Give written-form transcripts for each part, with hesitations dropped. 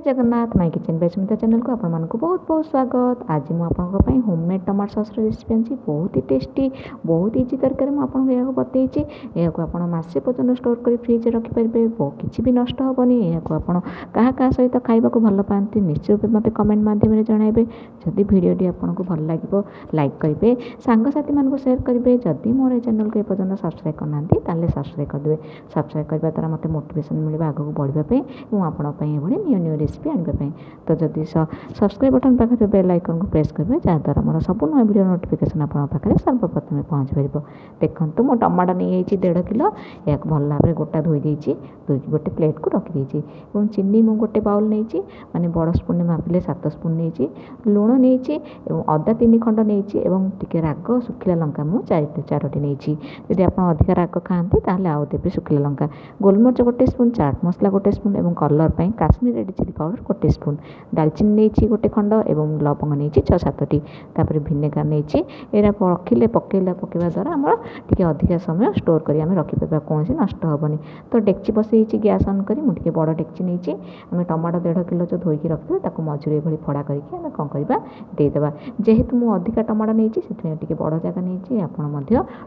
Jagannath my kitchen by Smita channel को आपण मानक बहुत बहुत स्वागत। आज मुझे होममेड टमाटो सॉस रेसिपी आनी बहुत ही टेस्टी बहुत इजी तरकारी मुझे बतई। यहाँ मसे पर्यटन स्टोर कर फ्रिज रखिपारे किसी भी नष्ट हेनी। यहाँ क्या क्या सहित खावाक भल पाती निश्चित रूप मत कमेंट मध्यम जनइबे। जदि भिडटी आपको भल लगे लाइक करेंगे सांगसाथी मानक सेयार करेंगे। जदि मोर चैनल को एपर्तन सब्सक्राइब करना सब्सक्राइब करदे। सब्सक्राइब करने द्वारा मत मोटिवेशन मिले आगे बढ़ापी और न्यू न्यू रेसिपी आने। तो जदि सब्सक्राइब बटन पाखे बेल आइकन को प्रेस करेंगे जहाँद्वारा मोर सब नुआ वीडियो नोटिफिकेशन आपके सर्वप्रथम पहुँच पार। देखो मो टमाटो नहीं 1.5 किलो या भल भाव में गोटा धोई धोईकी गोटे प्लेट को रखी और चीनी मु गोटे बाउल नहीं माने बड़ स्पून मापिले 7 स्पून नहीं लुण नहीं अदा 3 खंड नहीं टी राग शुखिला लंका मु 4टी नहीं। यदि आप अधिक राग खाते ताल आउ देवे शुखिला लंका गोलमरिच गोटे स्पून चाट मसला गोटे स्पून और कलर पर काश्मीर रेड चिली पाउडर गोटे स्पून दालचीनी नहीं गोटे खंड और लवंग नहीं 6-7टी तापर भिनेगार नहीं रखिले पकेवा द्वारा आम टे अधिक समय स्टोर कर रखिपर कौन नष्ट हेनी। तो डेक्ची बसई गैस ऑन करी मुझे बड़ डेक्ची नहीं आम टमाटो 1.5 किलो जो धोईकी रखिए मझे ये फड़ा करके कौन करवा देदेबा। जेहेतु मुझे अधिक टमाटो नहीं से बड़ जगह नहीं आप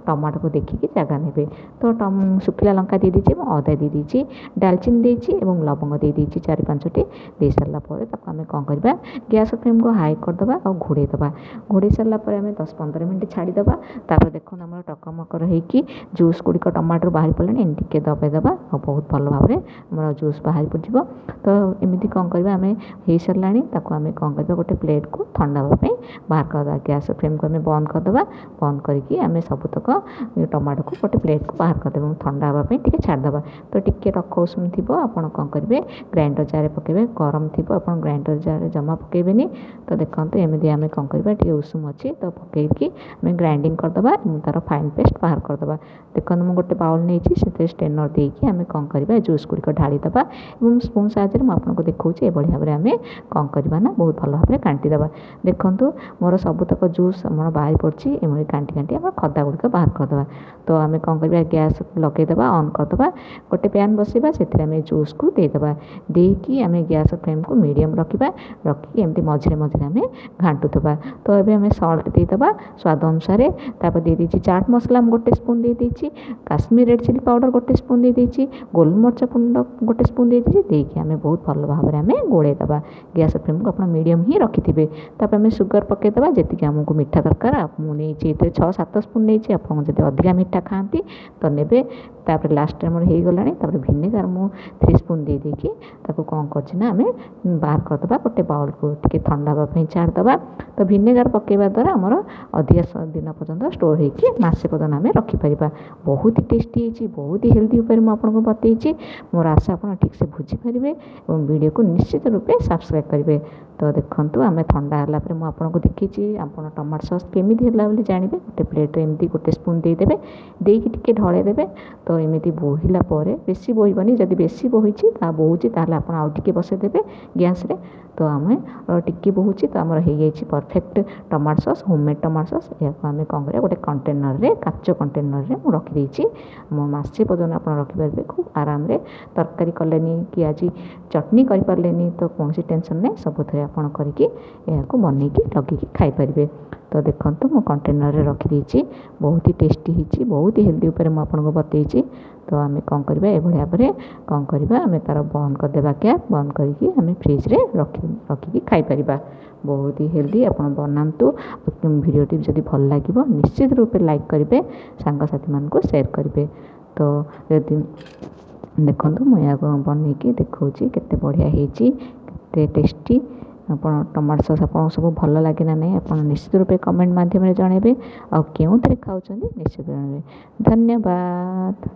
टमाटो को देखिए जगह ने। तो शुखिला लंका दे दीजिए अदा दे दीजिए दालचीनी देती लवंग दे दीजिए 4-5टी दे सारापर आम कौन करवा गैस फ्लेम को हाई करदे और घोड़ेदबा। घोड़े सारापर आम 10-15 मिनट छाड़ीदबा। तापर देखो आम टकमकर होगी जूस गुड़िक टमाटर बाहर पड़े टे दबेदबा और बहुत भल भाव में जूस बाहर पड़। तो एमती कौन करवा आम हो सारा आम कौन करवा गोटे प्लेट को ठंडा हाँपाई बाहर करदे। गैस फ्लेम को आम बंद करदे बंद करके आम सबुतक टमाटो को गोटे प्लेट को बाहर करदे ठंडा हाँपाई टे छाड़दे। तो टी रख उषुम थी आपड़ कौन करेंगे ग्राइंडर जार पकेबे गरम थी आप ग्राइंडर जार जमा पकेबेनी। तो देखो एमती आम कौन करवा टे उषुम अच्छी तो पकईकी आम ग्राइंडिंग करदे तार फाइन पेस्ट बाहर करदे। देखो मुझे गोटे बाउल नहीं से स्टेनर देकी आम कौन करवा जूस गुड़िक ढालीदे और स्पून साहाय्य में आपको देखा ये भाव में आम कौन करवा ना बहुत भल भाव में कांटीदे। देखो मोर सबुतक जूस आम बाहर पड़ी एमती कांटी कांटी आम खदा गुड़िक बाहर करदे। तो आम कौन करवा गैस लगेदे ऑन करदे गोटे पैन बसैबा से जूस को देदेबा देकी आम गैस फ्लेम को मीडियम रखा रखिक एमती मझे मझे आम घाटुवा। तो ये आम सल्ट देदेबा स्वाद अनुसार तापर दे दीजिए चाट मसला गोटे स्पून दे दीजिए काश्मीर रेड चिली पाउडर गोटे स्पून दे दीजिए गोलमरिच गुंड गोटे स्पून दे दीजिए देकी आम बहुत भल भाव में आम गोड़ेदबा। गैस फ्लेम को आप मीडियम ही रखिथे। तापर आम सुगर पकईदे जी आमको मीठा दरकार मुझे 6-7 स्पून नहीं आप अधिक मीठा खाती तो ने। तापर लास्ट मोर हो गला भिनेगार मु 3 स्पून दे देकी कौन करना आम बाहर करदे गोटे बाउल को टे ठंडा हाँपाई छाड़दे। तो भिनेगार पकेवा द्वारा आमर अधिक दिन पर्यटन स्टोर होगी मसे पर्यटन आम रखिपर। बहुत ही टेस्टी होती बहुत ही हेल्दी उपाय मुझे बतई। मोर आशा आप ठीक से बुझीपारे और वीडियो को निश्चित रूप से सब्सक्राइब करेंगे। तो देखो आम ठंडा है मुझे देखी आप टमाटो सॉस केमी है जानवे गोटे प्लेट एमती गोटे स्पून देदेवे देकी टे ढलेदेवे। तो एमती बोहिला बेसी बोहबनी जब बेसी बोही बोची आप आउ टे बसईदेवे गैस रे। तो आम टिके बोची तो आमर हो जाए perfect tomato sauce homemade tomato sauce. या आम कौन कर गोटे कंटेनर रे काच कंटेनर रे मुझे रखीदे मसे पर्यटन आप रखिपारे खूब आराम रे तरकारी कले कि आज चटनी करें तो कौन टेंशन नहीं सब थे आप करके बनईकी लगे खाईपारे। तो देखो मो कंटेनर रे रखीदे बहुत ही टेस्टी होती बहुत ही हेल्दी उपाय मुझे बतई। तो आम कौन करवा ये भाव में कौन करवा आम तार बंद करदे कैप बंद करके आम फ्रिज रे रखिकी खाईपर। बहुत ही हेल्दी आप बनातु भिडियोटी जदि भल लगे निश्चित रूप से लाइक करेंगे सांगसाथी मान को सेयार करेंगे। तो यदि देखो मुझे बनईकी देखा केते बढ़िया होते टेस्टी आप टमाटो सॉस आपको सब भल लगे ना नहीं आप निश्चित रूप कमेंट मध्यम जनइबे और क्यों खाऊँ निश्चित जनइबे। धन्यवाद।